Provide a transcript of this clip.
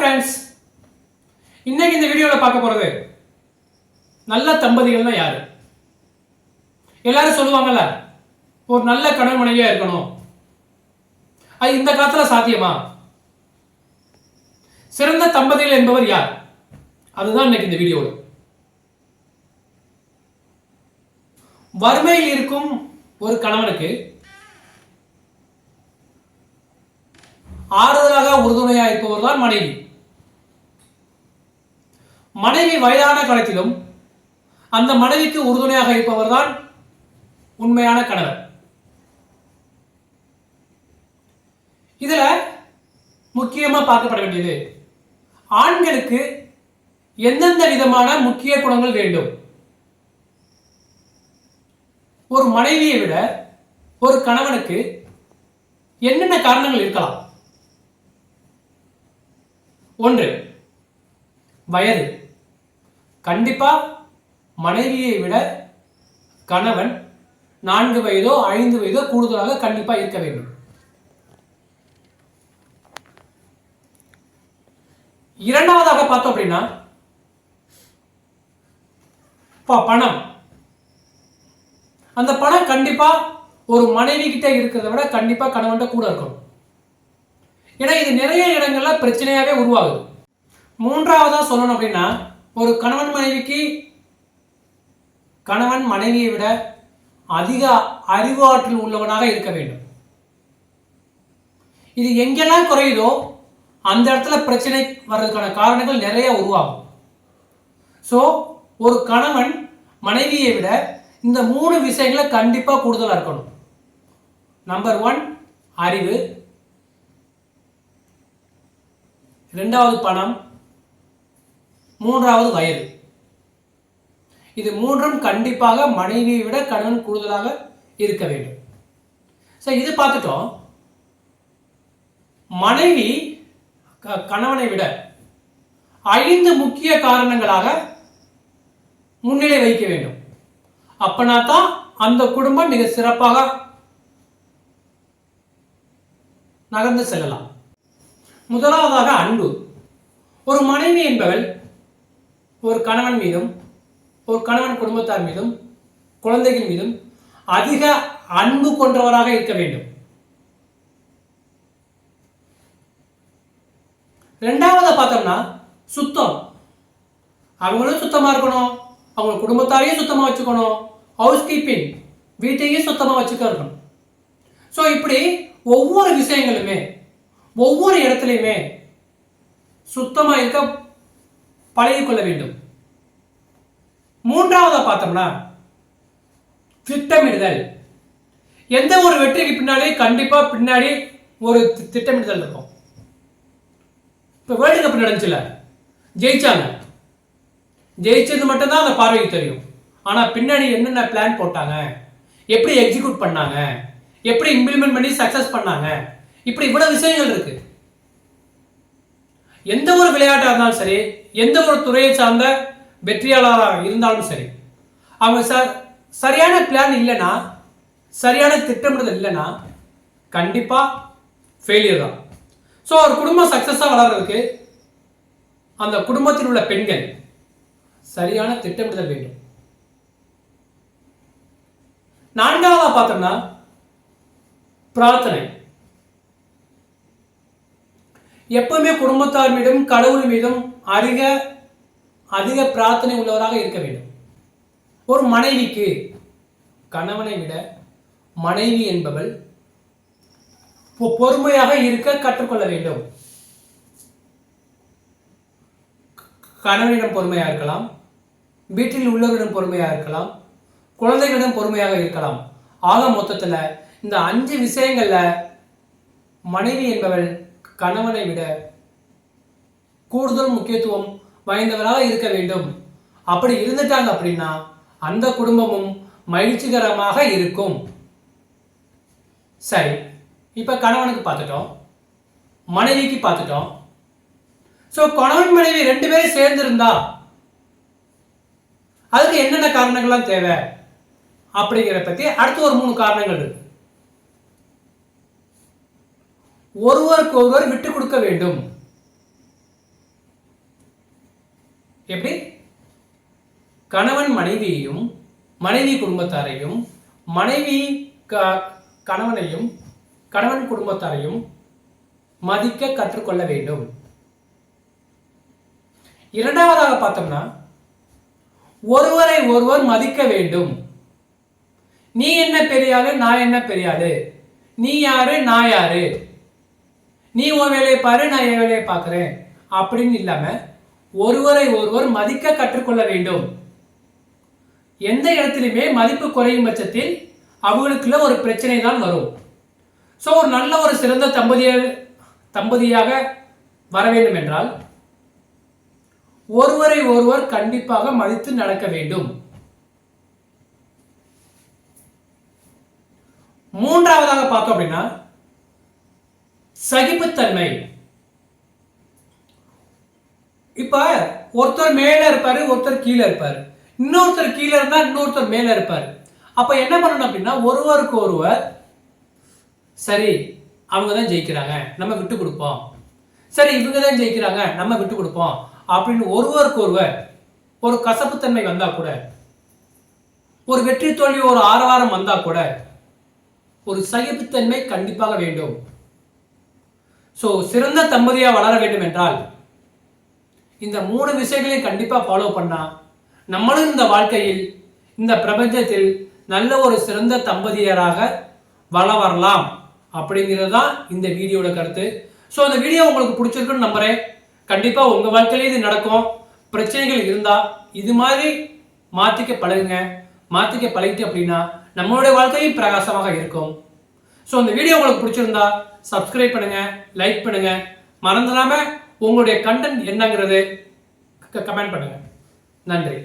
Friends, இன்னைக்கு இந்த வீடியோவில் பார்க்க போறது நல்ல தம்பதிகள்னா யாரு? எல்லாரும் சொல்லுவாங்கல்ல, ஒரு நல்ல கணவன் மனைவியா இருக்கணும். அது இந்த காலத்துல சாத்தியமா? சிறந்த தம்பதிகள் என்பவர் யார்? அதுதான் இன்னைக்கு இந்த வீடியோவில். வறுமையில் இருக்கும் ஒரு கணவனுக்கு ஆறுதலாக உறுதுணையாக இருப்பவர் தான் மனைவி. மனைவி வயதான காலத்திலும் அந்த மனைவிக்கு உறுதுணையாக இருப்பவர் தான் உண்மையான கணவர். இதுல முக்கியமா பார்க்கப்பட வேண்டியது, ஆண்களுக்கு எந்தெந்த விதமான முக்கிய குணங்கள் வேண்டும்? ஒரு மனைவியை விட ஒரு கணவனுக்கு என்னென்ன காரணங்கள் இருக்கலாம்? ஒன்று, வயது. கண்டிப்பா மனைவியை விட கணவன் 4 வயதோ 5 வயதோ கூடுதலாக கண்டிப்பா இருக்க வேண்டும். இரண்டாவதாக பார்த்தோம் அப்படின்னா பணம். அந்த பணம் கண்டிப்பா ஒரு மனைவி கிட்ட இருக்கிறத விட கண்டிப்பா கணவன்கிட்ட கூட இருக்கணும். ஏன்னா இது நிறைய இடங்கள்ல பிரச்சனையாவே உருவாகுது. மூன்றாவதா சொல்லணும் அப்படின்னா, ஒரு கணவன் மனைவியை விட அதிக அறிவாற்றல் உள்ளவனாக இருக்க வேண்டும். இது எங்கெல்லாம் குறையுதோ அந்த இடத்துல பிரச்சனை வர்றதுக்கான காரணங்கள் நிறைய உருவாகும். ஸோ ஒரு கணவன் மனைவியை விட இந்த 3 விஷயங்களை கண்டிப்பா கூடுதலா இருக்கணும். நம்பர் 1 அறிவு, 2வது பணம், 3வது வயது. இது 3ம் கண்டிப்பாக மனைவியை விட கணவன் கூடுதலாக இருக்க வேண்டும். சரி, இது பார்த்துட்டோம். மனைவி கணவனை விட 5 முக்கிய காரணங்களாக முன்னிலை வைக்க வேண்டும். அப்பனா தான் அந்த குடும்பம் மிக சிறப்பாக நகர்ந்து செல்லலாம். முதலாவதாக அன்பு. ஒரு மனைவி என்பவள் ஒரு கணவன் மீதும் ஒரு கணவன் குடும்பத்தார் மீதும் குழந்தைகள் மீதும் அதிக அன்பு கொண்டவராக இருக்க வேண்டும். ரெண்டாவதா பார்த்தோம்னா சுத்தம். அவங்களும் சுத்தமா இருக்கணும், அவங்க குடும்பத்தாரையும் சுத்தமா வச்சுக்கணும், ஹவுஸ் கீப்பிங் வீட்டையும் சுத்தமா வச்சுக்க இருக்கணும். ஸோ இப்படி ஒவ்வொரு விஷயங்களுமே ஒவ்வொரு இடத்துலையுமே சுத்தமா இருக்க பழகிக்கொள்ள வேண்டும். மூன்றாவதா பார்த்தோம்னா திட்டமிடுதல். எந்த ஒரு வெற்றிக்கு பின்னாடி கண்டிப்பா பின்னாடி ஒரு திட்டமிடுதல் இருக்கும். இப்போ வேர்ல்டு கப் நடந்துச்சுல, ஜெயிச்சாங்க. ஜெயிச்சது மட்டும்தான் அந்த பார்வைக்கு தெரியும். ஆனா பின்னாடி என்னென்ன பிளான் போட்டாங்க, எப்படி எக்ஸிக்யூட் பண்ணாங்க, எப்படி இம்ப்ளிமெண்ட் பண்ணி சக்சஸ் பண்ணாங்க, இப்படி இவ்வளவு விஷயங்கள் இருக்கு. எந்த ஒரு விளையாட்டாக இருந்தாலும் சரி, எந்த ஒரு துறையை சார்ந்த வெற்றியாளராக இருந்தாலும் சரி, அவங்க சரியான பிளான் இல்லைன்னா, சரியான திட்டமிடுதல் இல்லைன்னா கண்டிப்பா ஃபெயிலியர் தான். ஸோ ஒரு குடும்பம் சக்சஸாக வளர்றதுக்கு அந்த குடும்பத்தில் உள்ள பெண்கள் சரியான திட்டமிடுதல் வேண்டும். நான்காவதா பார்த்தோம்னா பிரார்த்தனை. எப்பவுமே குடும்பத்தார் மீதும் கடவுள் மீதும் அதிக பிரார்த்தனை உள்ளவராக இருக்க வேண்டும். ஒரு மனைவிக்கு கணவனை விட மனைவி என்பவள் பொறுமையாக இருக்க கற்றுக்கொள்ள வேண்டும். கணவனிடம் பொறுமையாக இருக்கலாம், வீட்டில் உள்ளவரிடம் பொறுமையாக இருக்கலாம், குழந்தைகளிடம் பொறுமையாக இருக்கலாம். ஆக மொத்தத்தில் இந்த 5 விஷயங்கள்ல மனைவி என்பவள் கணவனை விட கூடுதல் முக்கியத்துவம் வாய்ந்தவராக இருக்க வேண்டும். அப்படி இருந்துட்டாங்க அப்படின்னா அந்த குடும்பமும் மகிழ்ச்சிகரமாக இருக்கும். சரி, இப்ப கணவனுக்கு பார்த்துட்டோம், மனைவிக்கு பார்த்துட்டோம். ஸோ கணவன் மனைவி 2 பேரும் சேர்ந்து இருந்தா அதுக்கு என்னென்ன காரணங்கள்லாம் தேவை அப்படிங்கிறத பத்தி அடுத்து ஒரு 3 காரணங்கள் இருக்கு. ஒருவருக்கு ஒருவர் விட்டு கொடுக்க வேண்டும். எப்படி? கணவன் மனைவியையும், மனைவி குடும்பத்தாரையும், மனைவி கணவனையும், கணவன் குடும்பத்தாரையும் மதிக்க கற்றுக்கொள்ள வேண்டும். இரண்டாவதாக பார்த்தோம்னா, ஒருவரை ஒருவர் மதிக்க வேண்டும். நீ என்ன பெரியாளு, நான் என்ன பெரியாளு, நீ யாரு, நான் யாரு, நீ உன் வேலையை பாரு, நான் என் வேலையை பார்க்கிறேன் அப்படின்னு இல்லாம ஒருவரை ஒருவர் மதிக்க கற்றுக்கொள்ள வேண்டும். எந்த இடத்திலுமே மதிப்பு குறையும் பட்சத்தில் அவங்களுக்குள்ள ஒரு பிரச்சனை தான் வரும். ஸோ ஒரு நல்ல ஒரு சிறந்த தம்பதியாக வர வேண்டும் என்றால் ஒருவரை ஒருவர் கண்டிப்பாக மதித்து நடக்க வேண்டும். மூன்றாவதாக பார்த்தோம் அப்படின்னா சகிப்புத்தன்மை. இப்ப ஒருத்தர் மேல இருப்பாரு, ஒருத்தர் கீழே இருப்பாரு, இன்னொருத்தர் கீழே இருந்தா இன்னொருத்தர் மேல இருப்பாரு. அப்ப என்ன பண்ணணும் அப்படின்னா ஒருவருக்கு ஒருவர் சரி அவங்க தான் ஜெயிக்கிறாங்க நம்ம விட்டு கொடுப்போம், சரி இவங்க தான் ஜெயிக்கிறாங்க நம்ம விட்டு கொடுப்போம் அப்படின்னு ஒருவருக்கு ஒருவர் ஒரு கசப்புத்தன்மை வந்தா கூட, ஒரு வெற்றி தோல்வி ஒரு ஆரவாரம் வந்தா கூட ஒரு சகிப்புத்தன்மை கண்டிப்பாக வேண்டும். ஸோ சிறந்த தம்பதியா வளர வேண்டும் என்றால் இந்த 3 விஷயங்களையும் கண்டிப்பா ஃபாலோ பண்ணா நம்மளும் இந்த வாழ்க்கையில் இந்த பிரபஞ்சத்தில் நல்ல ஒரு சிறந்த தம்பதியராக வரலாம் அப்படிங்கிறது தான் இந்த வீடியோட கருத்து. ஸோ இந்த வீடியோ உங்களுக்கு பிடிச்சிருக்குன்னு நம்புறேன். கண்டிப்பா உங்க வாழ்க்கையில இது நடக்கும். பிரச்சனைகள் இருந்தா இது மாதிரி மாத்திக்க பழகுங்க. மாத்திக்க பழகிட்டு அப்படின்னா நம்மளுடைய வாழ்க்கையும் பிரகாசமாக இருக்கும். ஸோ இந்த வீடியோ உங்களுக்கு பிடிச்சிருந்தா சப்ஸ்கிரைப் பண்ணுங்க, லைக் பண்ணுங்க, மறந்துடாம உங்களுடைய கண்டென்ட் என்னங்கிறது கமெண்ட் பண்ணுங்க. நன்றி.